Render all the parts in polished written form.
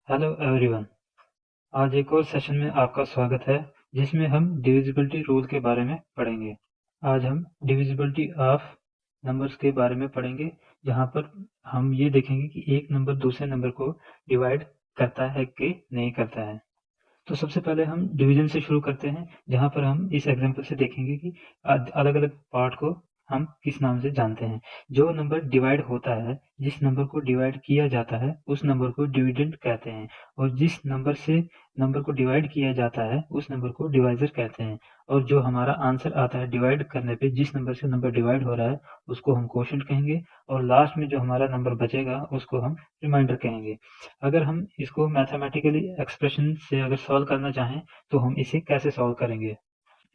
Hello everyone. आज एक और सेशन में आपका स्वागत है जिसमें हम डिविजिबिलिटी रूल के बारे में पढ़ेंगे। आज हम डिविजिबिलिटी ऑफ नंबर्स के बारे में पढ़ेंगे, जहां पर हम ये देखेंगे कि एक नंबर दूसरे नंबर को डिवाइड करता है कि नहीं करता है। तो सबसे पहले हम डिवीजन से शुरू करते हैं, जहां पर हम इस एग्जांपल से देखेंगे कि अलग अलग पार्ट को हम किस नाम से जानते हैं। जो नंबर डिवाइड होता है, जिस नंबर को डिवाइड किया जाता है, उस नंबर को डिविडेंड कहते हैं, और जिस नंबर से नंबर को डिवाइड किया जाता है उस नंबर को डिवाइजर कहते हैं। और जो हमारा आंसर आता है डिवाइड करने पे, जिस नंबर से नंबर डिवाइड हो रहा है उसको हम क्वोशंट कहेंगे, और लास्ट में जो हमारा नंबर बचेगा उसको हम रिमाइंडर कहेंगे। अगर हम इसको मैथमेटिकली एक्सप्रेशन से अगर सॉल्व करना चाहें तो हम इसे कैसे सॉल्व करेंगे।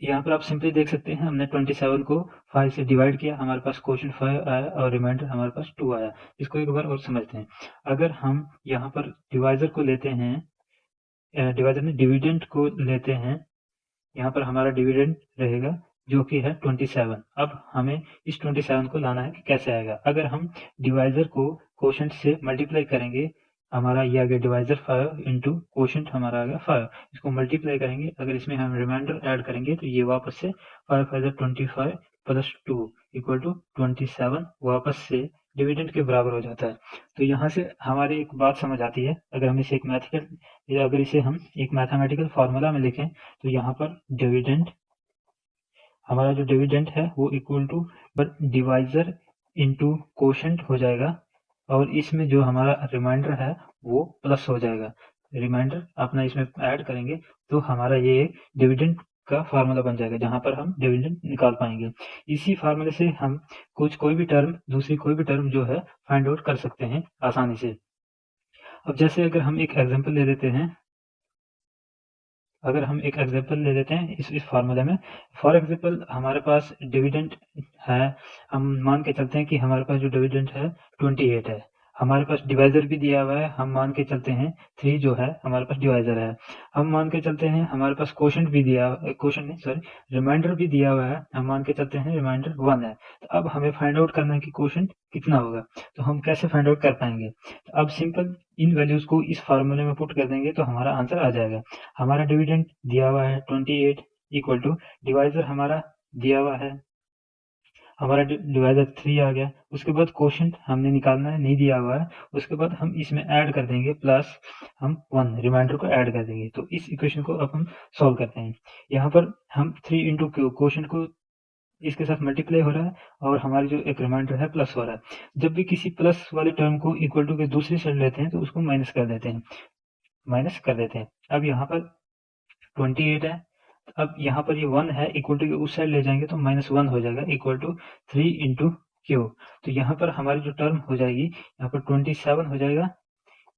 यहाँ पर आप सिंपली देख सकते हैं, हमने 27 को 5 से डिवाइड किया, हमारे पास क्वोशंट 5 आया और रिमाइंडर हमारे पास 2 आया। इसको एक बार और समझते हैं। अगर हम यहाँ पर डिवाइजर को लेते हैं, डिवाइजर में डिविडेंड को लेते हैं, यहाँ पर हमारा डिविडेंड रहेगा जो कि है 27। अब हमें इस 27 को लाना है कि कैसे आएगा। अगर हम डिवाइजर को क्वोशंट से मल्टीप्लाई करेंगे, हमारा ये आ गया डिवाइजर 5 इंटू क्वोशंट हमारा आ गया 5। इसको मल्टीप्लाई करेंगे, अगर इसमें हम रिमाइंडर ऐड करेंगे तो ये वापस से 5 5 25 प्लस 2 इक्वल टू 27 वापस से डिविडेंड के बराबर हो जाता है। तो यहाँ से हमारी एक बात समझ आती है, अगर हम इसे एक मैथमेटिकल फार्मूला में लिखें तो यहाँ पर डिविडेंड, हमारा जो डिविडेंड है वो equal to divisor into quotient हो जाएगा, और इसमें जो हमारा रिमाइंडर है वो प्लस हो जाएगा। रिमाइंडर अपना इसमें ऐड करेंगे तो हमारा ये डिविडेंड का फार्मूला बन जाएगा, जहाँ पर हम डिविडेंड निकाल पाएंगे। इसी फार्मूले से हम कोई भी टर्म जो है फाइंड आउट कर सकते हैं आसानी से। अब जैसे अगर हम एक एग्जांपल ले लेते हैं, इस फार्मूले में, फॉर एग्जांपल हमारे पास डिविडेंड है, हम मान के चलते हैं कि हमारे पास जो डिविडेंड है 28 है। हमारे पास डिवाइजर भी दिया हुआ है, हम मान के चलते हैं 3 जो है हमारे पास डिवाइजर है। हम मान के चलते हैं हमारे पास रिमाइंडर भी दिया हुआ है, हम मान के चलते हैं रिमाइंडर 1 है। तो अब हमें फाइंड आउट करना है कि क्वोशंट कितना होगा, तो हम कैसे फाइंड आउट कर पाएंगे। तो अब सिंपल इन वैल्यूज को इस फार्मूले में पुट कर देंगे तो हमारा आंसर आ जाएगा। हमारा डिविडेंड दिया हुआ है 28 इक्वल टू डिवाइजर हमारा दिया हुआ है, हमारा डिवाइजर 3 आ गया। उसके बाद क्वोशंट हमने निकालना है, नहीं दिया हुआ है। उसके बाद हम इसमें ऐड कर देंगे, प्लस हम 1 रिमाइंडर को ऐड कर देंगे। तो इस इक्वेशन को अब हम सॉल्व करते हैं। यहाँ पर हम 3 इंटू क्वोशंट को इसके साथ मल्टीप्लाई हो रहा है, और हमारी जो एक रिमाइंडर है प्लस हो रहा है। जब भी किसी प्लस वाले टर्म को इक्वल टू के दूसरी साइड लेते हैं तो उसको माइनस कर देते हैं। अब यहाँ पर 28 है, अब यहाँ पर ये 1 है, इक्वल टू के उस साइड ले जाएंगे तो -1 हो जाएगा, इक्वल टू 3 इंटू क्यू। तो यहाँ पर हमारी जो टर्म हो जाएगी, यहाँ पर 27 हो जाएगा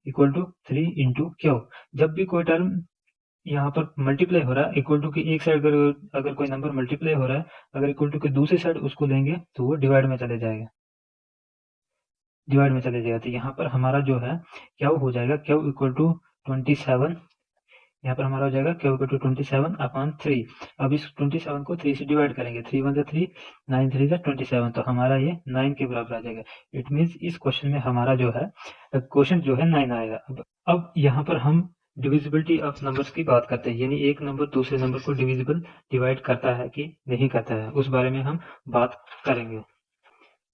इक्वल टू 3 इंटू क्यू। जब भी कोई टर्म यहाँ पर मल्टीप्लाई हो रहा है, इक्वल टू की एक साइड अगर कोई नंबर मल्टीप्लाई हो रहा है, अगर इक्वल टू के दूसरी साइड उसको लेंगे तो वो डिवाइड में चले जाएगा। तो यहाँ पर हमारा जो है क्यू हो जाएगा, क्यू इक्वल टू 27, यहाँ पर हमारा हो जाएगा क्यू इक्वल टू 27 अपॉन 3। अब इस 27 को 3 से डिवाइड करेंगे, 3 1 3, 9 3 27, तो हमारा ये 9 के बराबर आ जाएगा। इट मीन्स इस क्वेश्चन में हमारा जो है क्वेश्चन जो है 9 आएगा। अब यहाँ पर हम डिविजिबिलिटी ऑफ नंबर्स की बात करते हैं, यानी एक नंबर दूसरे नंबर को डिवाइड करता है कि नहीं करता है, उस बारे में हम बात करेंगे।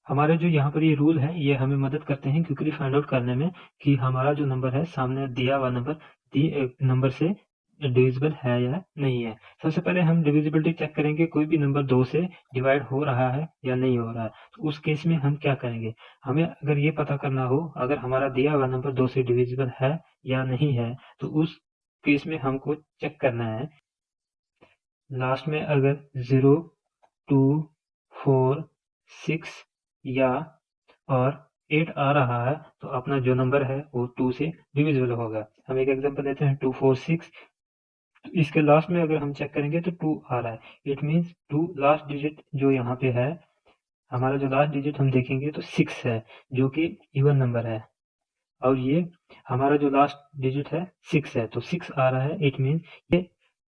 हमारे जो यहाँ पर ये रूल है ये हमें मदद करते हैं क्विकली फाइंड आउट करने में कि हमारा जो नंबर है, सामने दिया हुआ नंबर से डिविजिबल है या नहीं है। सबसे पहले हम डिविजिबिलिटी चेक करेंगे, कोई भी नंबर 2 से डिवाइड हो रहा है या नहीं हो रहा है। तो उस केस में हम क्या करेंगे, हमें अगर ये पता करना हो अगर हमारा दिया हुआ नंबर 2 से डिविजिबल है या नहीं है, तो उस केस में हमको चेक करना है, लास्ट में अगर 0 2 4 6 या और 8 आ रहा है तो अपना जो नंबर है वो 2 से डिविजिबल होगा। हम एक एग्जांपल लेते हैं 2 4 6, तो इसके लास्ट में अगर हम चेक करेंगे तो 2 आ रहा है। इट मीन्स 2 लास्ट डिजिट जो यहाँ पे है, हमारा जो लास्ट डिजिट हम देखेंगे तो 6 है, जो कि इवन नंबर है, और ये हमारा जो लास्ट डिजिट है 6 है, तो 6 आ रहा है। इट मीन्स ये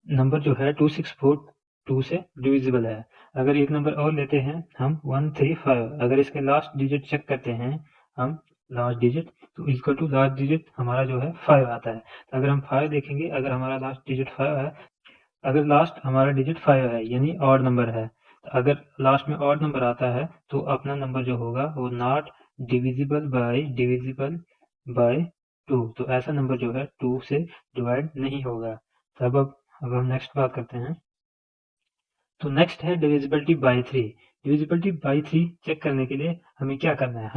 नंबर जो है 2642 से डिविजिबल है। अगर एक नंबर और लेते हैं हम 135, अगर इसके लास्ट डिजिट चेक करते हैं हम लास्ट डिजिट, तो इक्वल टू लास्ट डिजिट हमारा जो है 5 आता है। तो अगर हम 5 देखेंगे, अगर हमारा लास्ट डिजिट 5 है, अगर लास्ट हमारा डिजिट 5 है यानी ऑड नंबर है, तो अगर लास्ट में ऑड नंबर आता है तो अपना नंबर जो होगा वो नॉट डिविजिबल बाय 2, तो ऐसा नंबर जो है 2 से डिवाइड नहीं होगा। तो अब हम नेक्स्ट बात करते हैं। तो नेक्स्ट है divisibility by 3। Divisibility by 3 check करने के लिए हमें क्या करना है,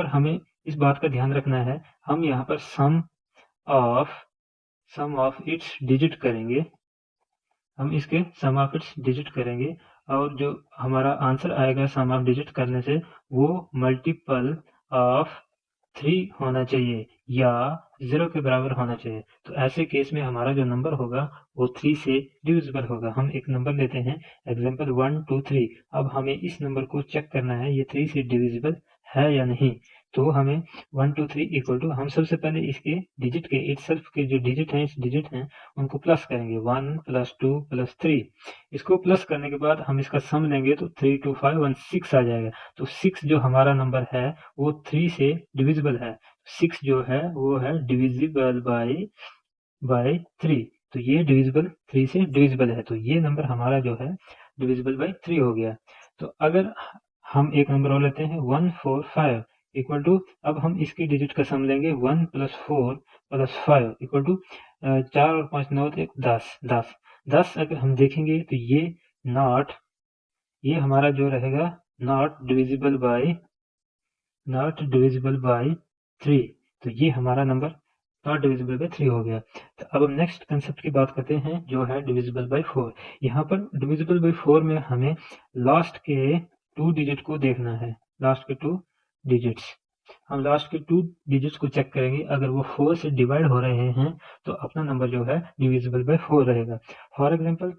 हमें इस बात का ध्यान रखना है, हम यहाँ पर सम ऑफ इट्स डिजिट करेंगे, हम इसके सम ऑफ इट्स डिजिट करेंगे और जो हमारा आंसर आएगा सम ऑफ डिजिट करने से वो मल्टीपल ऑफ 3 होना चाहिए या 0 के बराबर होना चाहिए। तो ऐसे केस में हमारा जो नंबर होगा वो 3 से डिविजिबल होगा। हम एक नंबर लेते हैं, एग्जांपल 1 2 3। अब हमें इस नंबर को चेक करना है ये 3 से डिविजिबल है या नहीं। तो हमें 1 2 3 इक्वल टू, हम सबसे पहले इसके डिजिट के इटसेल्फ के जो डिजिट हैं उनको प्लस करेंगे, 1 प्लस 2 प्लस 3। इसको प्लस करने के बाद हम इसका सम लेंगे तो 3 2 5 1 6 आ जाएगा। तो 6 जो हमारा नंबर है वो 3 से डिविजिबल है। 6 जो है वो है डिविजिबल बाय 3। तो ये डिविजिबल 3 से डिविजिबल है, तो ये नंबर हमारा जो है डिविजिबल बाय 3 हो गया। तो अगर हम एक नंबर और लेते हैं 1 4 5 इक्वल टू, अब हम इसके डिजिट का सम लेंगे 1 प्लस 4 प्लस 5 इक्वल टू 4 और 5 9 1 10। अगर हम देखेंगे तो ये हमारा जो रहेगा नॉट डिविजिबल बाय 3। तो ये हमारा नंबर नॉट डिविजिबल बाय 3 हो गया। तो अब हम नेक्स्ट कंसेप्ट की बात करते हैं जो है डिविजिबल बाय 4। यहाँ पर डिविजिबल बाय 4 में हमें लास्ट के 2 डिजिट को देखना है, लास्ट के 2 डिजिट्स। हम लास्ट के 2 डिजिट्स को चेक करेंगे, अगर वो 4 से डिवाइड हो रहे हैं तो अपना नंबर जो है डिविजिबल बाय 4 रहेगा। फॉर एग्जांपल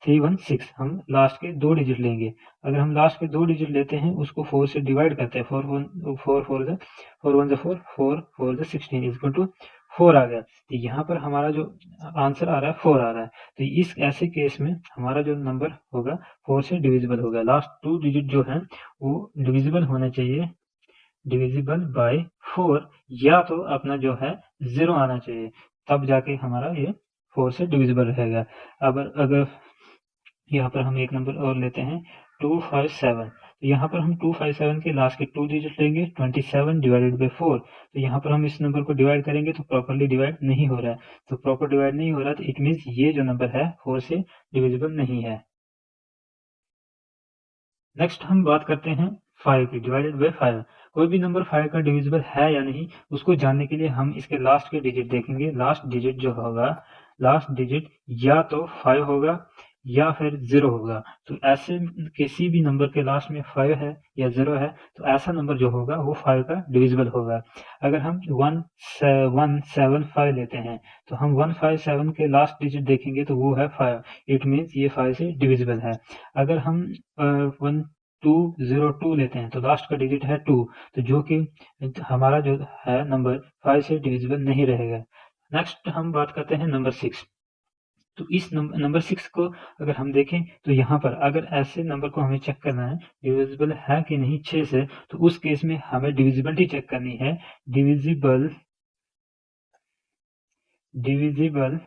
316 हम लास्ट के 2 डिजिट लेंगे। अगर हम लास्ट के 2 डिजिट लेते हैं उसको 4 से डिवाइड करते हैं, 4 1 4 4 4 16 इक्वल टू 4 आ गया। तो यहाँ पर हमारा जो आंसर आ रहा है 4 आ रहा है। तो इस ऐसे केस में हमारा जो नंबर होगा 4 से डिविजिबल होगा। लास्ट 2 डिजिट जो है वो डिविजिबल होना चाहिए, डिविजिबल बाय 4, या तो अपना जो है 0 आना चाहिए, तब जाके हमारा ये 4 से डिविजिबल रहेगा। अगर यहाँ पर हम एक नंबर और लेते हैं 257। तो यहाँ पर हम 257 के लास्ट के 2 डिजिट लेंगे, 27 डिवाइडेड बाय 4। तो यहाँ पर हम इस नंबर को डिवाइड करेंगे तो प्रॉपर्ली डिवाइड नहीं हो रहा है। तो प्रॉपर डिवाइड नहीं हो रहा, तो इट मीन्स ये जो नंबर है 4 से डिविजिबल नहीं है। नेक्स्ट हम बात करते हैं 5 की, डिवाइडेड बाय 5। कोई भी नंबर 5 का डिविजिबल है या नहीं उसको जानने के लिए हम इसके लास्ट के डिजिट देखेंगे। लास्ट डिजिट जो होगा, लास्ट डिजिट या तो 5 होगा या फिर 0 होगा। तो ऐसे किसी भी नंबर के लास्ट में 5 है या 0 है तो ऐसा नंबर जो होगा वो 5 का डिविजिबल होगा। अगर हम 175 लेते हैं तो हम 157 के लास्ट डिजिट देखेंगे तो वो है 5, इट मीन्स ये 5 से डिविजिबल है। अगर हम 1202 लेते हैं तो लास्ट का डिजिट है 2, तो जो कि हमारा जो है नंबर 5 से डिविजिबल नहीं रहेगा। नेक्स्ट हम बात करते हैं नंबर 6। तो इस नंबर 6 को अगर हम देखें तो यहाँ पर अगर ऐसे नंबर को हमें चेक करना है डिविजिबल है कि नहीं 6 से, तो उस केस में हमें डिविजिबिलिटी चेक करनी है, डिविजिबल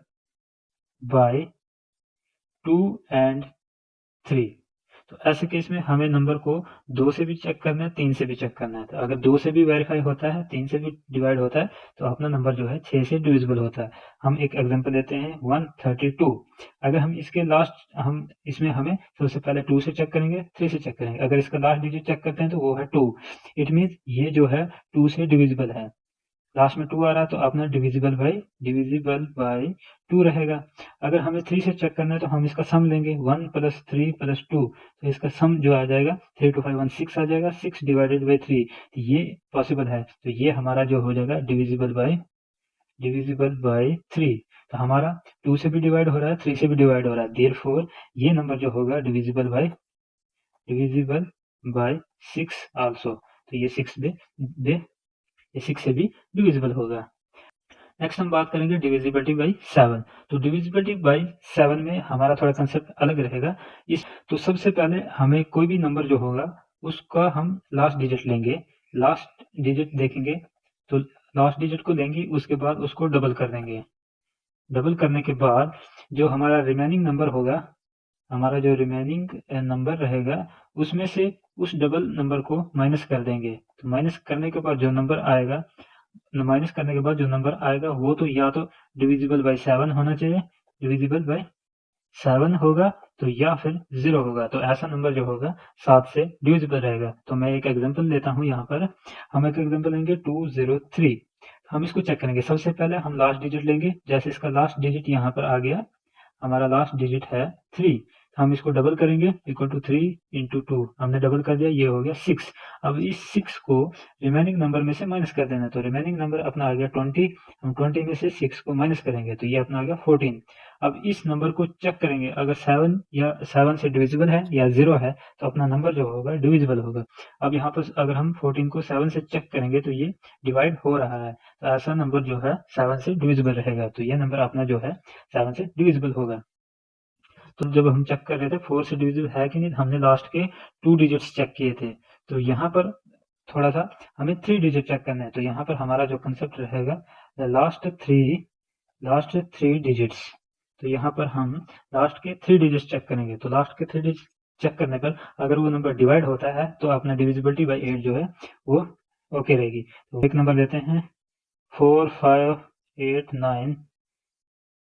बाय 2 एंड 3। तो ऐसे केस में हमें नंबर को 2 से भी चेक करना है, 3 से भी चेक करना है। तो अगर 2 से भी वेरीफाई होता है, 3 से भी डिवाइड होता है तो अपना नंबर जो है 6 से डिविजिबल होता है। हम एक एग्जांपल लेते हैं 132। अगर हम इसके लास्ट इसमें हमें सबसे पहले 2 से चेक करेंगे, 3 से चेक करेंगे। अगर इसका लास्ट डिजिट चेक करते हैं तो वो है 2, इट मीन्स ये जो है 2 से डिविजिबल है। लास्ट में 2 आ रहा है तो अपना डिविजिबल बाय 2 रहेगा। अगर हमें 3 से चेक करना है तो हम इसका सम लेंगे, 1 प्लस 3 प्लस 2। तो इसका सम जो आ जाएगा 3 2 5 1 6 आ जाएगा, 6 डिवाइडेड बाय 3। तो ये पॉसिबल है, तो ये हमारा जो हो जाएगा डिविजिबल बाय 3। तो हमारा 2 से भी डिवाइड हो रहा है, 3 से भी डिवाइड हो रहा है, देयरफॉर ये नंबर जो होगा डिविजिबल बाय 6 आल्सो। तो ये 6 से भी डिविजिबल होगा। नेक्स्ट हम बात करेंगे डिविजिबिलिटी बाय 7। तो डिविजिबिलिटी बाय 7 में हमारा थोड़ा कंसेप्ट अलग रहेगा। तो सबसे पहले हमें कोई भी नंबर जो होगा उसका हम लास्ट डिजिट लेंगे, लास्ट डिजिट देखेंगे तो लास्ट डिजिट को लेंगे, उसके बाद उसको डबल कर देंगे। डबल करने के बाद जो हमारा रिमेनिंग नंबर होगा, हमारा जो रिमेनिंग नंबर रहेगा, उसमें से उस डबल नंबर को माइनस कर देंगे। तो माइनस करने के बाद जो नंबर आएगा, वो तो या तो डिविजिबल बाई 7 होना चाहिए, डिविजिबल बाई 7 होगा तो या फिर 0 होगा। तो ऐसा नंबर जो होगा 7 से डिविजिबल रहेगा। तो मैं एक एग्जांपल लेता हूँ यहाँ पर। हम एक एग्जांपल लेंगे 203। हम इसको चेक करेंगे। सबसे पहले हम लास्ट डिजिट लेंगे। जैसे इसका लास्ट डिजिट यहाँ पर आ गया, हमारा लास्ट डिजिट है 3, हम इसको डबल करेंगे, इक्वल टू 3 इंटू 2, हमने डबल कर दिया, ये हो गया 6। अब इस 6 को रिमेनिंग नंबर में से माइनस कर देना। तो रिमेनिंग नंबर अपना आ गया 20, हम 20 में से 6 को माइनस करेंगे तो ये अपना आ गया 14। अब इस नंबर को चेक करेंगे, अगर 7 से डिविजिबल है या 0 है तो अपना नंबर जो होगा डिविजिबल होगा। अब यहाँ पर अगर हम 14 को 7 से चेक करेंगे तो ये डिवाइड हो रहा है, तो ऐसा नंबर जो है 7 से डिविजिबल रहेगा। तो ये नंबर अपना जो है 7 से डिविजिबल होगा। तो जब हम चेक कर रहे थे 4 से डिविजिबल है कि नहीं, हमने लास्ट के 2 डिजिट्स चेक किए थे। तो यहाँ पर थोड़ा सा हमें 3 डिजिट चेक करना है। तो यहाँ पर हमारा जो कंसेप्ट रहेगा, लास्ट थ्री डिजिट्स। तो यहाँ पर हम लास्ट के 3 डिजिट्स चेक करेंगे। तो लास्ट के 3 डिजिट चेक करने पर अगर वो नंबर डिवाइड होता है तो अपना डिविजिबिलिटी बाई 8 जो है वो ओके रहेगी। तो एक नंबर लेते हैं 4, 5, 8, 9,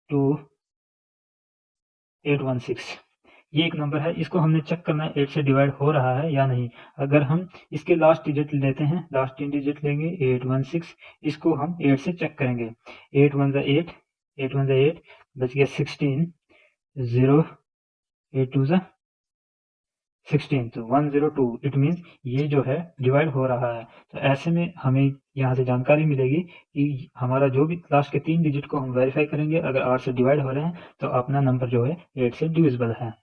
2, 8, 1, 6। ये एक नंबर है, इसको हमने चेक करना है 8 से डिवाइड हो रहा है या नहीं। अगर हम इसके लास्ट डिजिट लेते हैं, लास्ट 3 डिजिट लेंगे 8, 1, 6, इसको हम 8 से चेक करेंगे। 8 1 8, 8 1 8, बच गया 16, 0, 8 2 16, तो 102। इट मीन्स ये जो है डिवाइड हो रहा है। तो ऐसे में हमें यहाँ से जानकारी मिलेगी कि हमारा जो भी लास्ट के 3 डिजिट को हम वेरीफाई करेंगे, अगर 8 से डिवाइड हो रहे हैं तो अपना नंबर जो है 8 से डिविजिबल है।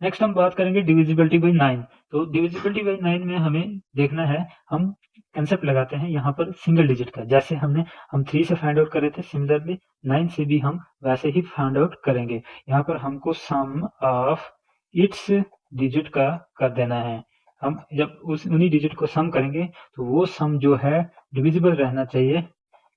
नेक्स्ट हम बात करेंगे डिविजिबिलिटी बाई 9। तो डिविजिबिलिटी बाई 9 में हमें देखना है, हम कंसेप्ट लगाते हैं यहाँ पर सिंगल डिजिट का। जैसे हम 3 से फाइंड आउट कर रहे थे, सिमिलरली 9 से भी हम वैसे ही फाइंड आउट करेंगे। यहाँ पर हमको सम ऑफ इट्स डिजिट का कर देना है। हम जब उन्हीं डिजिट को सम करेंगे तो वो सम जो है डिविजिबल रहना चाहिए,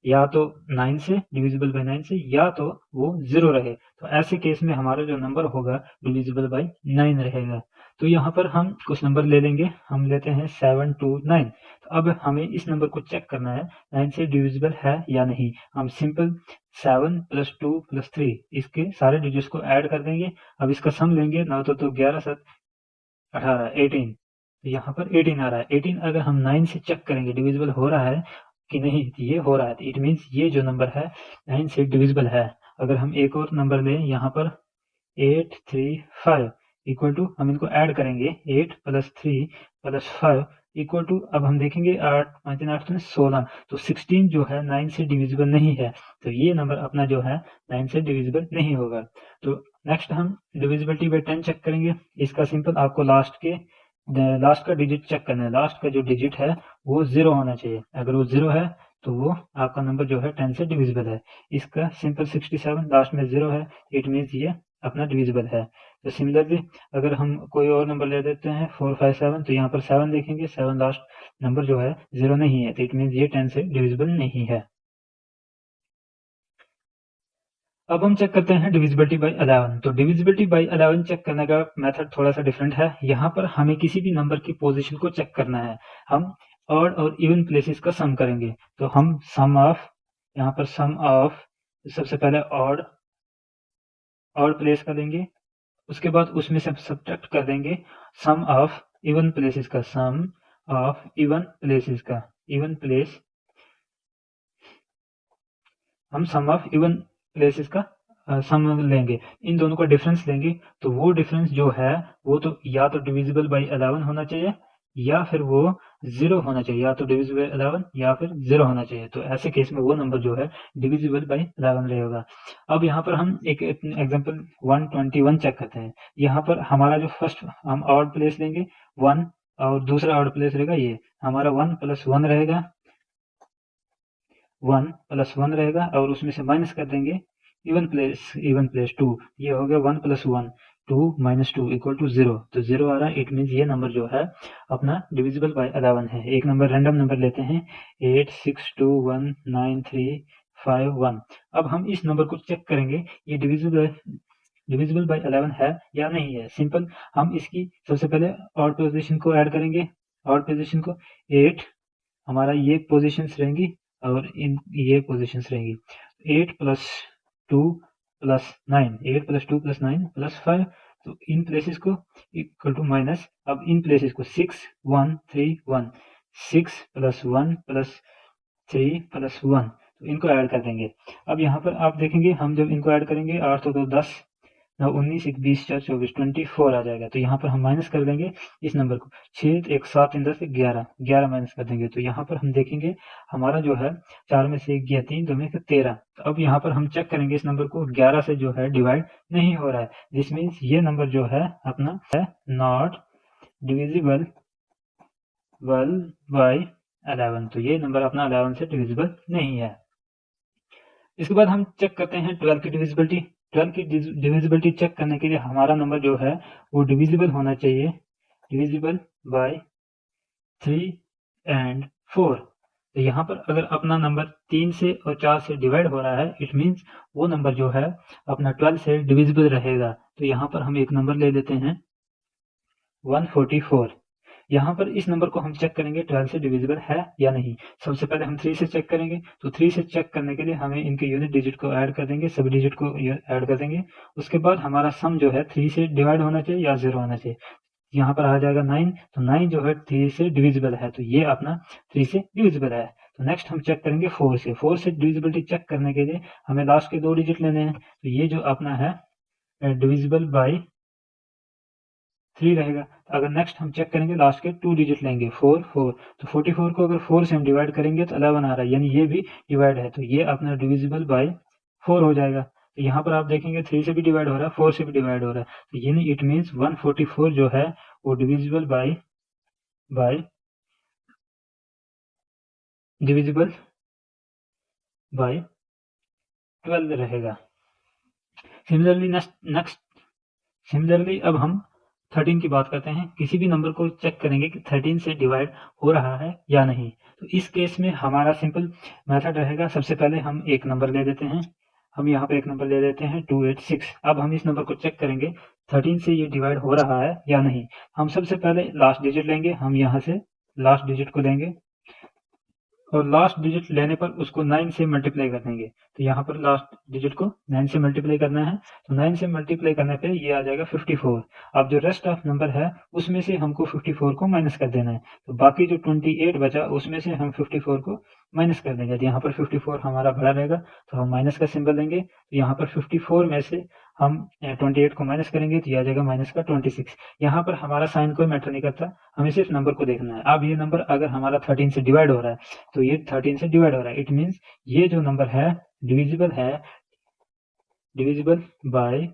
या तो 9 से, डिविजिबल बाई 9 से, या तो वो 0 रहे। तो ऐसे केस में हमारा जो नंबर होगा डिविजिबल बाई 9 रहेगा। तो यहाँ पर हम कुछ नंबर ले लेंगे, हम लेते हैं 7 2 9। तो अब हमें इस नंबर को चेक करना है 9 से डिविजिबल है या नहीं। हम सिंपल 7 + 2 + 3 इसके सारे डिजिट्स को ऐड कर देंगे। अब इसका सम लेंगे, 9 तो 11 7 18 18। तो यहाँ पर 18 आ रहा है। 18 अगर हम 9 से चेक करेंगे डिविजिबल हो रहा है कि नहीं, ये हो रहा है, तो इट मीन्स ये जो नंबर है 9 से डिविजिबल है। अगर हम एक और नंबर लें यहाँ पर 8 3 5 इक्वल टू, हम इनको ऐड करेंगे 8 + 3 + 5 इक्वल टू, अब हम देखेंगे 8 5 3 8 16। तो 16 जो है 9 से डिविजिबल नहीं है, तो ये नंबर अपना जो है 9 से डिविजिबल नहीं होगा। तो नेक्स्ट हम डिविजिबिलिटी बाई 10 चेक करेंगे। इसका सिंपल आपको लास्ट का डिजिट चेक करना है। लास्ट का जो डिजिट है वो 0 होना चाहिए। अगर वो 0 है तो वो आपका नंबर जो है 10 से डिविजिबल है। इसका सिंपल 67, लास्ट में 0 है, इट मीन्स ये अपना डिविजिबल है। तो सिमिलरली अगर हम कोई और नंबर ले देते हैं 4 5 7, तो यहाँ पर 7 देखेंगे, 7 लास्ट नंबर जो है 0 नहीं है, तो इट मीन्स ये 10 से डिविजिबल नहीं है। अब हम चेक करते हैं डिविजिबिलिटी बाई 11। तो डिविजिबिलिटी बाई 11 चेक करने का मेथड थोड़ा सा डिफरेंट है। यहाँ पर हमें किसी भी नंबर की पोजीशन को चेक करना है। हम ऑड और इवन प्लेसेस का सम करेंगे। तो हम यहाँ पर सम ऑफ सबसे पहले ऑड प्लेस का लेंगे, उसके बाद उसमें से सब्ट्रैक्ट कर देंगे सम ऑफ इवन प्लेसेस का, इवन प्लेस, हम सम ऑफ इवन प्लेसेस का सम लेंगे, इन दोनों का डिफरेंस लेंगे। तो वो डिफरेंस जो है वो तो या तो डिविजिबल बाई 11 होना चाहिए, या फिर वो 0 होना चाहिए, या तो डिविजिबल 11 या फिर 0 होना चाहिए। तो ऐसे केस में वो नंबर जो है डिविजिबल बाई 11 रहेगा। अब यहाँ पर हम एक एग्जांपल 121 चेक करते हैं। यहाँ पर हमारा जो फर्स्ट हम ऑड प्लेस लेंगे 1, और दूसरा ऑड प्लेस रहेगा ये हमारा 1 + 1 रहेगा, 1 + 1 रहेगा, और उसमें से माइनस कर देंगे इवन प्लेस 2, ये हो गया 1 + 1। 2 - 2 = 0, तो 0 आ रहा है। इट मीन्स ये नंबर जो है अपना डिविजिबल बाय 11 है। एक नंबर रैंडम नंबर लेते हैं 862193551। अब हम इस नंबर को चेक करेंगे ये डिविजिबल बाय 11 है या नहीं है। सिंपल, हम इसकी सबसे पहले ऑड पोजीशन को ऐड करेंगे। ऑड पोजीशन को 8 हमारा ये पोजीशंस रहेंगी और ये पोजीशंस रहेंगी। 8 + 2 + 9, 8 + 2 + 9 + 5, तो इन प्लेसेस को इक्वल टू माइनस। अब इन प्लेसेस को 6 1 3 1, 6 + 1 + 3 + 1, तो इनको ऐड कर देंगे। अब यहाँ पर आप देखेंगे हम जब इनको ऐड करेंगे 8 तो 10, 9 19 1 20 4 24 24 आ जाएगा। तो यहाँ पर हम माइनस कर देंगे इस नंबर को। 6 1 7 3 10 11, 11 माइनस कर देंगे। तो यहाँ पर हम देखेंगे हमारा जो है 4 में से 1 गया, 3 2 में 13। तो अब यहाँ पर हम चेक करेंगे इस नंबर को 11 से जो है डिवाइड नहीं हो रहा है। दिस मीन्स ये नंबर जो है अपना है नॉट डिविजिबल बाय 11। तो ये नंबर अपना 11 से डिविजिबल नहीं है। इसके बाद हम चेक करते हैं 12 की डिविजिबिलिटी। 12 की डिविजिबिलिटी चेक करने के लिए हमारा नंबर जो है वो डिविजिबल होना चाहिए, डिविजिबल बाय 3 एंड 4। तो यहाँ पर अगर अपना नंबर 3 से और 4 से डिवाइड हो रहा है, इट मीन्स वो नंबर जो है अपना 12 से डिविजिबल रहेगा। तो यहाँ पर हम एक नंबर ले लेते हैं 144। यहाँ पर इस नंबर को हम चेक करेंगे 12 से डिविजिबल है या नहीं। सबसे पहले हम 3 से चेक करेंगे। तो 3 से चेक करने के लिए हमें इनके यूनिट डिजिट को ऐड कर देंगे, सभी डिजिट को ऐड कर देंगे। उसके बाद हमारा सम जो है 3 से डिवाइड होना चाहिए या 0 होना चाहिए। यहाँ पर आ जाएगा 9, तो 9 जो है 3 से डिविजिबल है, तो ये अपना 3 से डिविजिबल है। तो नेक्स्ट हम चेक करेंगे 4 से। 4 से डिविजिबिलिटी चेक करने के लिए हमें लास्ट के 2 डिजिट लेने हैं। तो ये जो अपना है डिविजिबल बाय 3 रहेगा। अगर नेक्स्ट हम चेक करेंगे लास्ट के 2 डिजिट लेंगे 4 4, तो 44 को अगर 4 से हम डिवाइड करेंगे तो 11 आ रहा है, यानी ये भी डिवाइड है, तो ये अपना डिविजिबल बाय 4 हो जाएगा। तो यहाँ पर आप देखेंगे 3 से भी डिवाइड हो रहा है, 4 से भी डिवाइड हो रहा है, तो यानी इट मीन्स 144 जो है वो डिविजिबल बाय डिविजिबल बाय 12 रहेगा। सिमिलरली अब हम 13 की बात करते हैं। किसी भी नंबर को चेक करेंगे कि 13 से डिवाइड हो रहा है या नहीं। तो इस केस में हमारा सिंपल मेथड रहेगा। सबसे पहले हम एक नंबर ले लेते हैं। हम यहाँ पे एक नंबर ले लेते हैं 286। अब हम इस नंबर को चेक करेंगे 13 से ये डिवाइड हो रहा है या नहीं। हम सबसे पहले लास्ट डिजिट लेंगे। हम यहाँ से लास्ट डिजिट को लेंगे और लास्ट डिजिट लेने पर उसको 9 से मल्टीप्लाई कर देंगे। तो यहाँ पर लास्ट डिजिट को 9 से मल्टीप्लाई करना है, तो 9 से मल्टीप्लाई करने पे ये आ जाएगा 54। अब जो रेस्ट ऑफ नंबर है उसमें से हमको 54 को माइनस कर देना है, तो बाकी जो 28 बचा उसमें से हम 54 को माइनस कर देंगे। तो यहाँ पर 54 हमारा बड़ा रहेगा, तो हम माइनस का सिंबल देंगे। तो यहाँ पर 54 में से हम 28 को माइनस करेंगे, तो ये आ जाएगा माइनस का 26। यहाँ पर हमारा साइन कोई मैटर नहीं करता, हमें सिर्फ नंबर को देखना है। अब ये नंबर अगर हमारा 13 से डिवाइड हो रहा है, तो ये 13 से डिवाइड हो रहा है, इट मीन्स ये जो नंबर है डिविजिबल बाय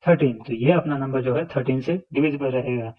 13। तो ये अपना नंबर जो है 13 से डिविजिबल रहेगा।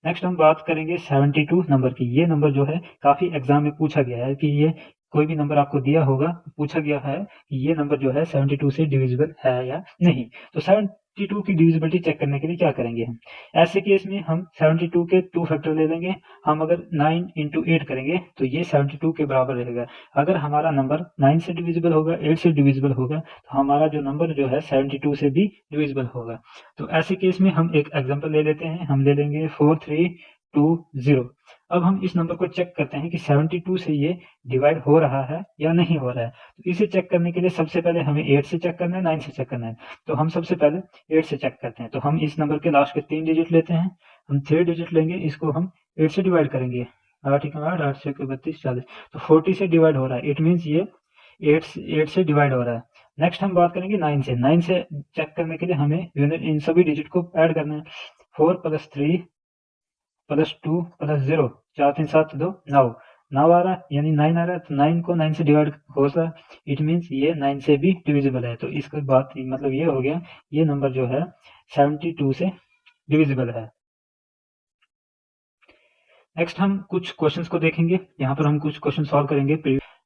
नेक्स्ट हम बात करेंगे 72 नंबर की। ये नंबर जो है काफ़ी एग्जाम में पूछा गया है कि ये कोई भी नंबर आपको दिया होगा, पूछा गया है कि ये नंबर जो है 72 से डिविजिबल है या नहीं। तो 72 की डिविजिबिलिटी चेक करने के लिए क्या करेंगे हम? ऐसे केस में हम 72 के 2 फैक्टर ले लेंगे। हम अगर 9 × 8 करेंगे तो ये 72 के बराबर रहेगा। अगर हमारा नंबर 9 से डिविजिबल होगा, 8 से डिविजिबल होगा, तो हमारा जो नंबर जो है 72 से भी डिविजिबल होगा। तो ऐसे केस में हम एक एग्जांपल ले लेते हैं। हम ले लेंगे 4320। अब हम इस नंबर को चेक करते हैं कि 72 से ये डिवाइड हो रहा है या नहीं हो रहा है। तो इसे चेक करने के लिए सबसे पहले हमें 8 से चेक करना है, 9 से चेक करना है। तो हम सबसे पहले 8 से चेक करते हैं। तो हम इस नंबर के लास्ट के 3 डिजिट लेते हैं। हम 3 डिजिट लेंगे, इसको हम 8 से डिवाइड करेंगे। 8 × 8, 8 × 6 = 32 40। तो 40 से डिवाइड हो रहा है, इट मीन्स ये 8 से डिवाइड हो रहा है। नेक्स्ट हम बात करेंगे 9 से। 9 से चेक करने के लिए हमें इन सभी डिजिट को ऐड करना है। 4 + 3 + 2 + 0, 4 3 7 2 9, 9 आ रहा है, यानी 9 आ रहा है। तो 9 को 9 से डिवाइड हो रहा है, इट मीन्स ये 9 से भी डिविजिबल है। तो इसका बात मतलब ये हो गया, ये नंबर जो है 72 से डिविजिबल है। नेक्स्ट हम कुछ क्वेश्चंस को देखेंगे। यहाँ पर हम कुछ क्वेश्चन सॉल्व करेंगे।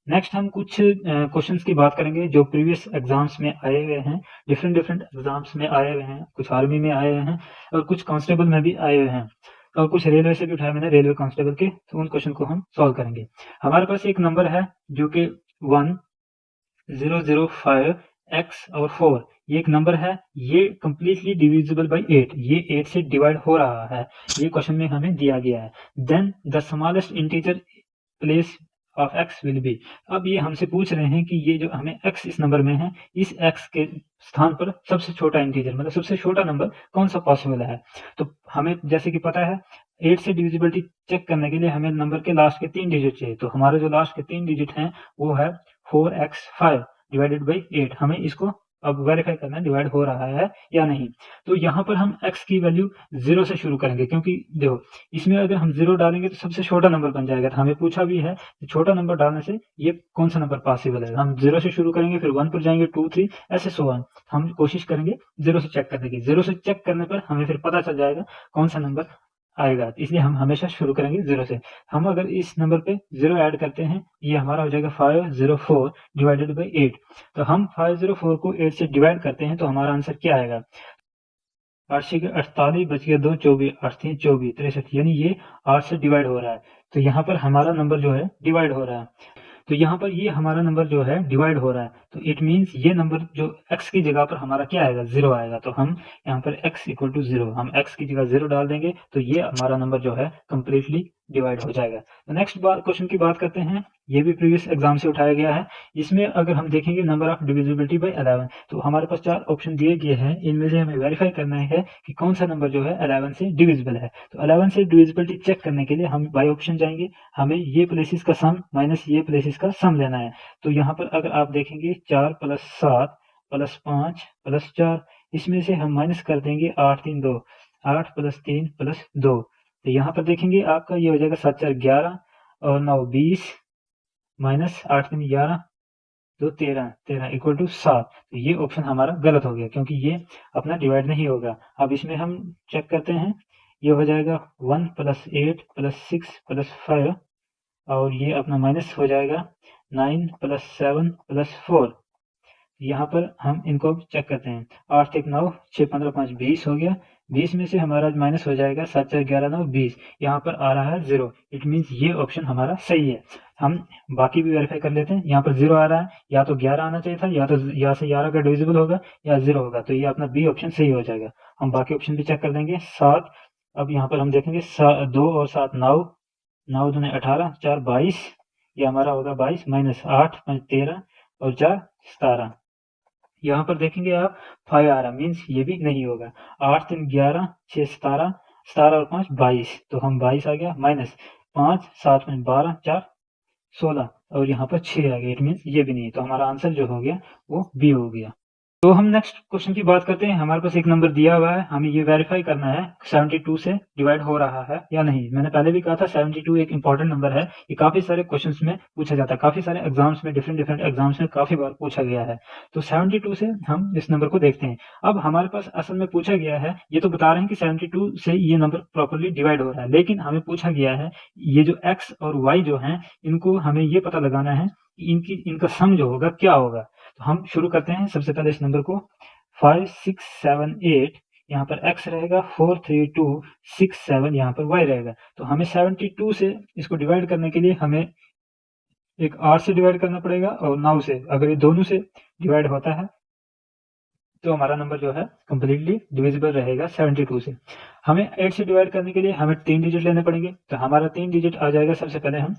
नेक्स्ट हम कुछ क्वेश्चंस की बात करेंगे जो प्रीवियस एग्जाम्स में आए हुए हैं, डिफरेंट एग्जाम्स में आए हुए हैं, कुछ आर्मी में आए हुए हैं और कुछ कांस्टेबल में भी आए हुए हैं और कुछ रेलवे से भी उठाए मैंने, रेलवे कांस्टेबल के, तो उन क्वेश्चन को हम सॉल्व करेंगे। हमारे पास एक नंबर है जो कि 1005 x और 4, ये एक नंबर है, ये कंप्लीटली डिविजिबल बाय 8, ये 8 से डिवाइड हो रहा है, ये क्वेश्चन में हमें दिया गया है। Then the smallest integer place of x will be. अब ये हमसे पूछ रहे हैं कि ये जो हमें x इस नंबर में है, इस x के स्थान पर सबसे छोटा इंटीजर मतलब सबसे छोटा नंबर कौन सा पॉसिबल है। तो हमें जैसे कि पता है 8 से डिविजिबिलिटी चेक करने के लिए हमें नंबर के लास्ट के 3 डिजिट चाहिए, तो हमारे जो लास्ट के 3 डिजिट हैं वो है 4x5 डिवाइडेड बाई 8। हमें इसको अब वेरीफाई करना है डिवाइड हो रहा है या नहीं। तो यहाँ पर हम x की वैल्यू 0 से शुरू करेंगे, क्योंकि देखो इसमें अगर हम 0 डालेंगे तो सबसे छोटा नंबर बन जाएगा। तो हमें पूछा भी है कि छोटा नंबर डालने से ये कौन सा नंबर पॉसिबल है। हम 0 से शुरू करेंगे, फिर 1 पर जाएंगे, 2 3 ऐसे सो ऑन। हम कोशिश करेंगे 0 से चेक करने की। 0 से चेक करने पर हमें फिर पता चल जाएगा कौन सा नंबर आएगा, इसलिए हम हमेशा शुरू करेंगे 0 से। हम अगर इस नंबर पे 0 ऐड करते हैं, ये हमारा हो जाएगा 504 डिवाइडेड बाई 8। तो हम 504 को 8 से डिवाइड करते हैं तो हमारा आंसर क्या आएगा, 8 के 48 बच गया 2, 24, 8 3 24, 63, यानी ये 8 से डिवाइड हो रहा है। तो यहाँ पर हमारा नंबर जो है डिवाइड हो रहा है। तो यहाँ पर ये हमारा नंबर जो है डिवाइड हो रहा है, तो इट मीन्स ये नंबर जो x की जगह पर हमारा क्या आएगा, 0 आएगा। तो हम यहाँ पर x इक्वल टू 0, हम x की जगह 0 डाल देंगे तो ये हमारा नंबर जो है कंप्लीटली डिवाइड हो जाएगा। तो नेक्स्ट क्वेश्चन की बात करते हैं, ये भी प्रीवियस एग्जाम से उठाया गया है। इसमें अगर हम देखेंगे नंबर ऑफ डिविजिबिलिटी बाय 11, तो हमारे पास 4 ऑप्शन दिए गए हैं, इनमें से हमें वेरीफाई करना है कि कौन सा नंबर जो है 11 से डिविजिबल है। तो 11 से डिविजिबिलिटी चेक करने के लिए हम बाय ऑप्शन जाएंगे, हमें ये प्लेसेस का सम माइनस ये प्लेसेस का सम लेना है। तो यहाँ पर अगर आप देखेंगे 4 + 7 + 5 + 4, इसमें से हम माइनस कर देंगे 8 3 2, 8 + 3 + 2। तो यहाँ पर देखेंगे आपका ये हो जाएगा 7 4 11 और 9 20 माइनस 8 3 11 2 13 13 इक्वल टू 7। तो ये ऑप्शन हमारा गलत हो गया क्योंकि ये अपना डिवाइड नहीं होगा। अब इसमें हम चेक करते हैं, ये हो जाएगा 1 + 8 + 6 + 5 और ये अपना माइनस हो जाएगा 9 + 7 + 4। यहाँ पर हम इनको चेक करते हैं, 8 1 9, 6 15 5 20 हो गया। 20 में से हमारा माइनस हो जाएगा 7 4 11 9 20, यहाँ पर आ रहा है 0। इट मीन्स ये ऑप्शन हमारा सही है। हम बाकी भी वेरीफाई कर लेते हैं, यहाँ पर 0 आ रहा है, या तो 11 आना चाहिए था, या तो यहाँ से 11 का डिविजिबल होगा या 0 होगा, तो ये अपना बी ऑप्शन सही हो जाएगा। हम बाकी ऑप्शन भी चेक कर लेंगे। 7, अब यहाँ पर हम देखेंगे 2 और 7 9, 9 दूने 18, 4 22, ये हमारा होगा 22 माइनस 8 5 13 और 4 17। यहाँ पर देखेंगे आप 5 आ रहा, मीन्स ये भी नहीं होगा। 8 3 11, 6 17, 17 और 5 22, तो हम 22 आ गया, माइनस 5 7 5 12 4 16 और यहाँ पर 6 आ गया, इट मीन्स ये भी नहीं है। तो हमारा आंसर जो हो गया वो बी हो गया। तो हम नेक्स्ट क्वेश्चन की बात करते हैं। हमारे पास एक नंबर दिया हुआ है, हमें ये वेरीफाई करना है 72 से डिवाइड हो रहा है या नहीं। मैंने पहले भी कहा था 72 एक इंपॉर्टेंट नंबर है, ये काफी सारे क्वेश्चंस में पूछा जाता है, काफी सारे एग्जाम्स में, डिफरेंट एग्जाम्स में काफी बार पूछा गया है। तो 72 से हम इस नंबर को देखते हैं। अब हमारे पास असल में पूछा गया है, ये तो बता रहे हैं कि 72 से ये नंबर प्रॉपरली डिवाइड हो रहा है, लेकिन हमें पूछा गया है ये जो x और y जो है, इनको हमें ये पता लगाना है कि इनका सम जो होगा क्या होगा। तो हम शुरू करते हैं सबसे पहले इस नंबर को, 5 6 7 8, यहाँ पर x रहेगा, 4 3 2 6 7, यहाँ पर y रहेगा। तो हमें 72 से इसको डिवाइड करने के लिए हमें एक 8 से डिवाइड करना पड़ेगा और 9 से। अगर ये दोनों से डिवाइड होता है तो हमारा नंबर जो है कंप्लीटली डिविजिबल रहेगा 72 से। हमें 8 से डिवाइड करने के लिए हमें 3 डिजिट लेने पड़ेंगे, तो हमारा 3 डिजिट आ जाएगा। सबसे पहले हम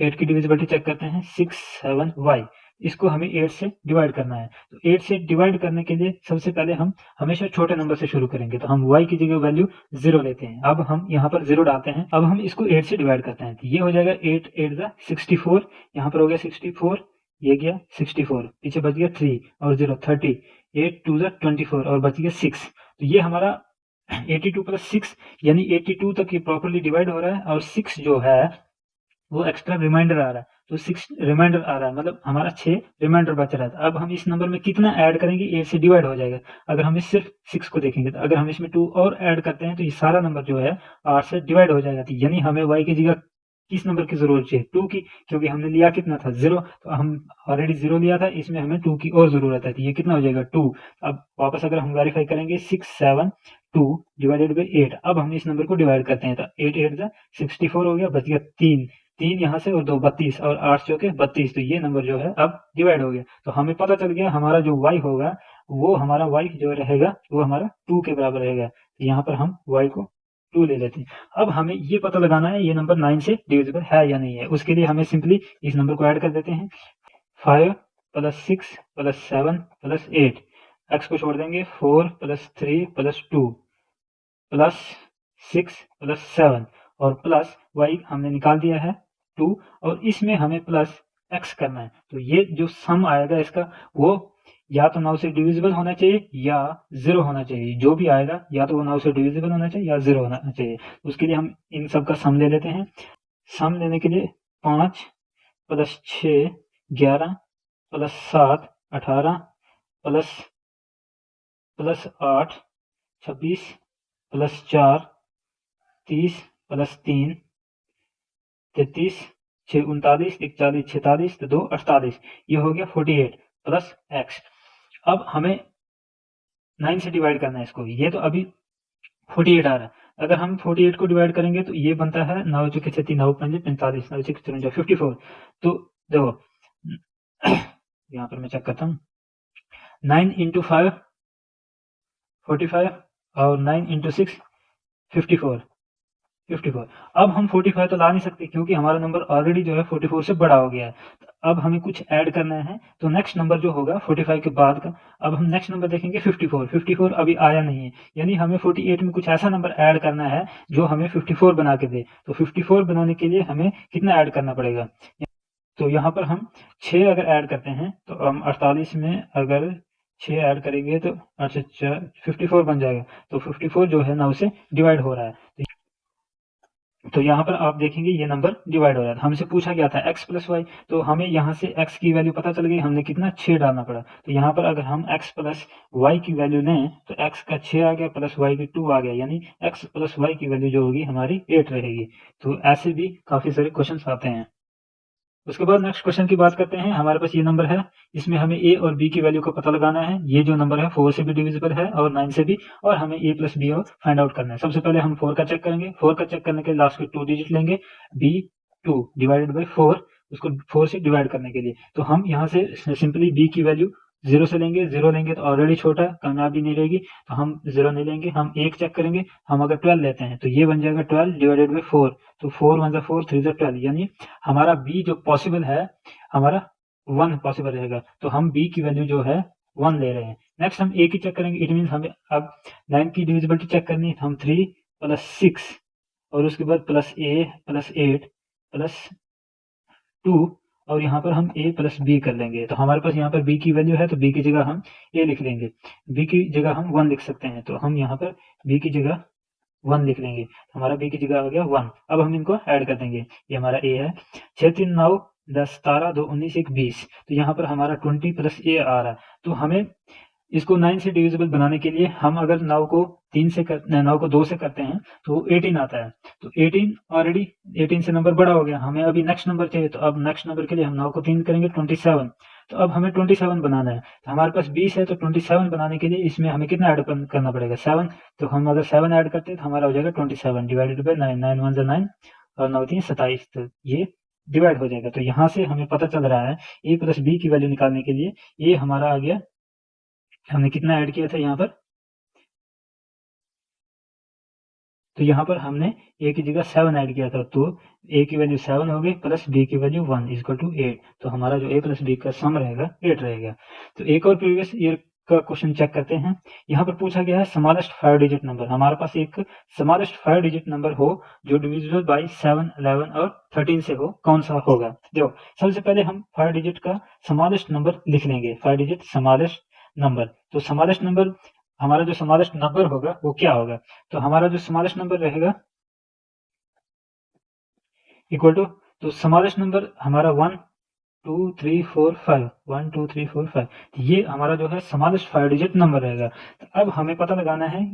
8 की डिविजिबिलिटी चेक करते हैं, 6 7 y, इसको हमें 8 से डिवाइड करना है। तो 8 से डिवाइड करने के लिए सबसे पहले हम हमेशा छोटे नंबर से शुरू करेंगे, तो हम y की जगह वैल्यू 0 लेते हैं। अब हम यहाँ पर 0 डालते हैं, अब हम इसको 8 से डिवाइड करते हैं, तो ये हो जाएगा 8 8 ज़ा 64, यहाँ पर हो गया 64, ये गया 64, पीछे बच गया 3 और 0 30, 8 2 ज़ा 24 और बच गया 6। तो ये हमारा 82 + 6 यानी 82 तक ये प्रॉपरली डिवाइड हो रहा है, और 6 जो है वो एक्स्ट्रा रिमाइंडर आ रहा है। तो 6 रिमाइंडर आ रहा है, मतलब हमारा 6 रिमाइंडर बच रहा था। अब हम इस नंबर में कितना ऐड करेंगे, 8 से डिवाइड हो जाएगा। अगर हम इस सिर्फ 6 को देखेंगे, तो अगर हम इसमें 2 और ऐड करते हैं तो ये सारा नंबर जो है 8 से डिवाइड हो जाएगा। तो यानी हमें y की जगह किस नंबर की जरूरत चाहिए? 2 की, क्योंकि हमने लिया कितना था 0, तो हम ऑलरेडी 0 लिया था, इसमें हमें 2 की और जरूरत है, तो ये कितना हो जाएगा 2। अब वापस अगर हम वेरीफाई करेंगे 6 7 2 डिवाइडेड बाई 8, अब हम इस नंबर को डिवाइड करते हैं, तो 8 8 जा 64 हो गया, बच गया 3 3 यहाँ से और 2 32 और 8 चौके 32, तो ये नंबर जो है अब डिवाइड हो गया। तो हमें पता चल गया हमारा जो y होगा, वो हमारा y जो रहेगा वो हमारा 2 के बराबर रहेगा। तो यहाँ पर हम y को 2 ले लेते हैं। अब हमें ये पता लगाना है ये नंबर 9 से डिविजिबल है या नहीं है। उसके लिए हमें सिंपली इस नंबर को ऐड कर देते हैं। 5 + 6 + 7 + 8, x को छोड़ देंगे, 4 + 3 + 2 + 6 + 7 और प्लस y हमने निकाल दिया है 2, और इसमें हमें प्लस x करना है। तो ये जो सम आएगा इसका, वो या तो 9 से डिविजिबल होना चाहिए या 0 होना चाहिए। जो भी आएगा या तो वो 9 से डिविजिबल होना चाहिए या 0 होना चाहिए। उसके लिए हम इन सब का सम ले लेते हैं। सम लेने के लिए 5 + 6 11 + 7 18 + 8 26 + 4 30 + 3 33 6 39 41 46 तो 2 48, ये हो गया 48 प्लस x। अब हमें 9 से डिवाइड करना है इसको, ये तो अभी 48 आ रहा है। अगर हम 48 को डिवाइड करेंगे तो ये बनता है 9 चौके 36 9 पंजे 45 9 6 54। तो देखो यहाँ पर मैं चेक करता हूँ, 9 × 5 45 और 9 × 6 54। अब हम 45 तो ला नहीं सकते क्योंकि हमारा नंबर ऑलरेडी जो है 44 से बड़ा हो गया है। तो अब हमें कुछ ऐड करना है, तो नेक्स्ट नंबर जो होगा 45 के बाद का, अब हम नेक्स्ट नंबर देखेंगे 54। 54 अभी आया नहीं है, यानी हमें 48 में कुछ ऐसा नंबर ऐड करना है जो हमें 54 बना के दे। तो 54 बनाने के लिए हमें कितना ऐड करना पड़ेगा? तो यहाँ पर हम 6 अगर ऐड करते हैं तो हम 48 में अगर 6 ऐड करेंगे तो अच्छा 54 बन जाएगा। तो 54 जो है 9 से डिवाइड हो रहा है। तो यहाँ पर आप देखेंगे ये नंबर डिवाइड हो रहा है। हमसे पूछा गया था x + y, तो हमें यहाँ से x की वैल्यू पता चल गई, हमने कितना 6 डालना पड़ा। तो यहाँ पर अगर हम x + y की वैल्यू लें तो x का 6 आ गया प्लस y की 2 आ गया, यानी x + y की वैल्यू जो होगी हमारी 8 रहेगी। तो ऐसे भी काफ़ी सारे क्वेश्चन आते हैं। उसके बाद नेक्स्ट क्वेश्चन की बात करते हैं। हमारे पास ये नंबर है, इसमें हमें a और b की वैल्यू का पता लगाना है। ये जो नंबर है 4 से भी डिविजिबल है और 9 से भी, और हमें a + b और फाइंड आउट करना है। सबसे पहले हम 4 का चेक करेंगे। 4 का चेक करने के लिए लास्ट के 2 डिजिट लेंगे, b2 डिवाइडेड बाई 4, उसको 4 से डिवाइड करने के लिए। तो हम यहाँ से सिंपली b की वैल्यू 0 से लेंगे। 0 लेंगे तो ऑलरेडी छोटा है, कामयाबी नहीं रहेगी, तो हम 0 नहीं लेंगे। हम 1 चेक करेंगे, हम अगर 12 लेते हैं तो ये बन जाएगा 12 डिवाइडेड बाई 4, तो 4 1 4 3 12, यानी हमारा b जो पॉसिबल है हमारा 1 पॉसिबल रहेगा। तो हम b की वैल्यू जो है 1 ले रहे हैं। नेक्स्ट हम a की चेक करेंगे। इट मीन्स हमें अब 9 की डिविजिबिलिटी चेक करनी है। हम 3 + 6 और उसके बाद प्लस a + 8 + 2, और यहाँ पर हम a + b कर लेंगे। तो हमारे पास यहाँ पर b की वैल्यू है, तो b की जगह हम a लिख लेंगे, b की जगह हम 1 लिख सकते हैं। तो हम यहाँ पर b की जगह 1 लिख लेंगे, हमारा b की जगह आ गया 1। अब हम इनको ऐड कर देंगे। ये हमारा a है, 6 3 9 10 17 2 19 1 20, तो यहाँ पर हमारा 20 + a आ रहा है। तो हमें इसको 9 से डिविजिबल बनाने के लिए हम अगर 9 को 2 से करते हैं तो 18 आता है। तो 18 ऑलरेडी 18 से नंबर बड़ा हो गया, हमें अभी नेक्स्ट नंबर चाहिए। तो अब नेक्स्ट नंबर के लिए हम 9 को 3 करेंगे 27। तो अब हमें 27 बनाना है। तो हमारे पास 20 है, तो 27 बनाने के लिए इसमें हमें कितना ऐड करना पड़ेगा? 7। तो हम अगर 7 ऐड करते हैं तो हमारा हो जाएगा 27 डिवाइडेड बाई 9, 9 1 9 और 9 3 27, तो ये डिवाइड हो जाएगा। तो यहाँ से हमें पता चल रहा है a + b की वैल्यू निकालने के लिए ये हमारा आ गया, हमने कितना ऐड किया था यहाँ पर? तो यहाँ पर हमने a की जगह 7 ऐड किया था, तो a की वैल्यू 7 हो गई प्लस b की वैल्यू 1 = 8। तो हमारा जो a + b का सम रहेगा 8 रहेगा। तो एक और प्रीवियस ईयर का क्वेश्चन चेक करते हैं। यहाँ पर पूछा गया है स्मॉलेस्ट 5 डिजिट नंबर। हमारे पास एक स्मॉलेस्ट 5 डिजिट नंबर हो जो डिविजिबल बाई 7 11 और 13 से हो, कौन सा होगा? देखो, सबसे पहले हम 5 डिजिट का स्मॉलेस्ट नंबर लिख लेंगे। 5 डिजिट स्मॉलेस्ट नंबर, तो स्मॉलेस्ट नंबर, हमारा जो स्मॉलेस्ट नंबर होगा वो क्या होगा? तो हमारा जो स्मॉलेस्ट नंबर रहेगा इक्वल टू, तो स्मॉलेस्ट नंबर हमारा 1 2 3 4 5, 1 2 3 4 5, ये हमारा जो है स्मॉलेस्ट 5 डिजिट नंबर रहेगा। तो अब हमें पता लगाना है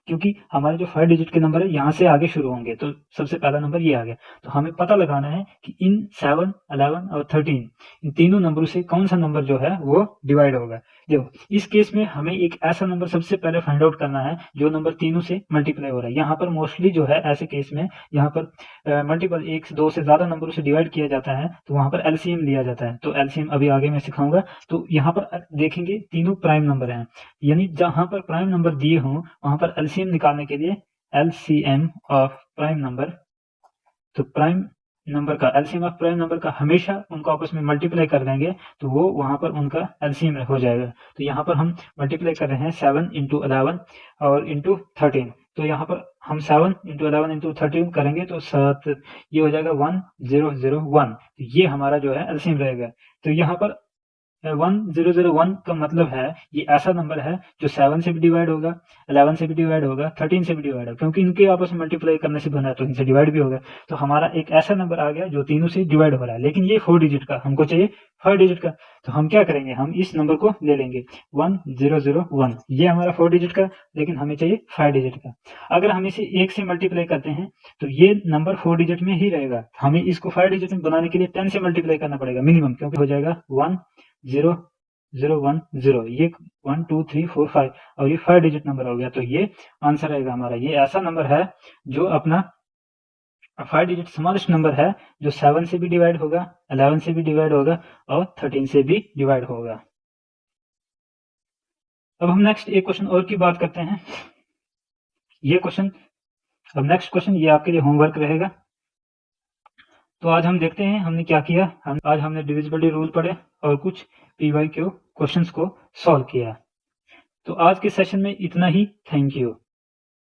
क्योंकि हमारे जो 5 डिजिट के नंबर है यहाँ से आगे शुरू होंगे, तो सबसे पहला नंबर ये आ गया। तो हमें पता लगाना है कि इन 7, 11 और 13 इन तीनों नंबरों से कौन सा नंबर जो है वो डिवाइड होगा। देखो, इस केस में हमें एक ऐसा नंबर सबसे पहले फाइंड आउट करना है जो नंबर तीनों से मल्टीप्लाई हो रहा है। यहाँ पर मोस्टली जो है ऐसे केस में यहाँ पर मल्टीपल 1 से 2 से ज़्यादा नंबरों से डिवाइड किया जाता है, तो वहाँ पर एलसीएम लिया जाता है। तो एलसीएम अभी आगे मैं सिखाऊंगा। तो यहाँ पर देखेंगे तीनों प्राइम नंबर हैं, यानी जहाँ पर प्राइम नंबर दिए हों वहाँ पर एलसीएम निकालने के लिए एलसीएम ऑफ प्राइम नंबर, तो प्राइम नंबर का एलसीएम ऑफ प्राइम नंबर का हमेशा उनको आपस में मल्टीप्लाई कर देंगे, तो वो वहाँ पर उनका एलसीएम हो जाएगा। तो यहाँ पर हम मल्टीप्लाई कर रहे हैं 7 इंटू 11 और इंटू 13। तो यहाँ पर हम 7 इंटू 11 इंटू 13 करेंगे तो 7 ये हो जाएगा 1001। तो ये हमारा जो है एलसीएम रहेगा। तो यहाँ पर 1001 का मतलब है ये ऐसा नंबर है जो 7 से भी डिवाइड होगा, 11 से भी डिवाइड होगा, 13 से भी डिवाइड होगा, क्योंकि इनके आपस में मल्टीप्लाई करने से बना है तो इनसे डिवाइड भी होगा। तो हमारा एक ऐसा नंबर आ गया जो तीनों से डिवाइड हो रहा है, लेकिन ये 4 डिजिट का, हमको चाहिए 5 डिजिट का। तो हम क्या करेंगे, हम इस नंबर को ले लेंगे 1001, ये हमारा 4 डिजिट का, लेकिन हमें चाहिए 5 डिजिट का। अगर हम इसे 1 से मल्टीप्लाई करते हैं तो ये नंबर 4 डिजिट में ही रहेगा। हमें इसको 5 डिजिट में बनाने के लिए 10 से मल्टीप्लाई करना पड़ेगा मिनिमम, क्योंकि हो जाएगा 1 0 0 1 0, ये 1 2 3 4 5 और ये 5 डिजिट नंबर हो गया। तो ये आंसर रहेगा हमारा। ये ऐसा नंबर है जो अपना 5 डिजिट स्मॉलेस्ट नंबर है, जो 7 से भी डिवाइड होगा, 11 से भी डिवाइड होगा और 13 से भी डिवाइड होगा। अब हम नेक्स्ट एक क्वेश्चन और की बात करते हैं। ये क्वेश्चन, अब नेक्स्ट क्वेश्चन ये आपके लिए होमवर्क रहेगा। तो आज हम देखते हैं हमने क्या किया। आज हमने डिविजिबिलिटी रूल पढ़े और कुछ पीवाईक्यू क्वेश्चंस को सॉल्व किया। तो आज के सेशन में इतना ही। Thank you.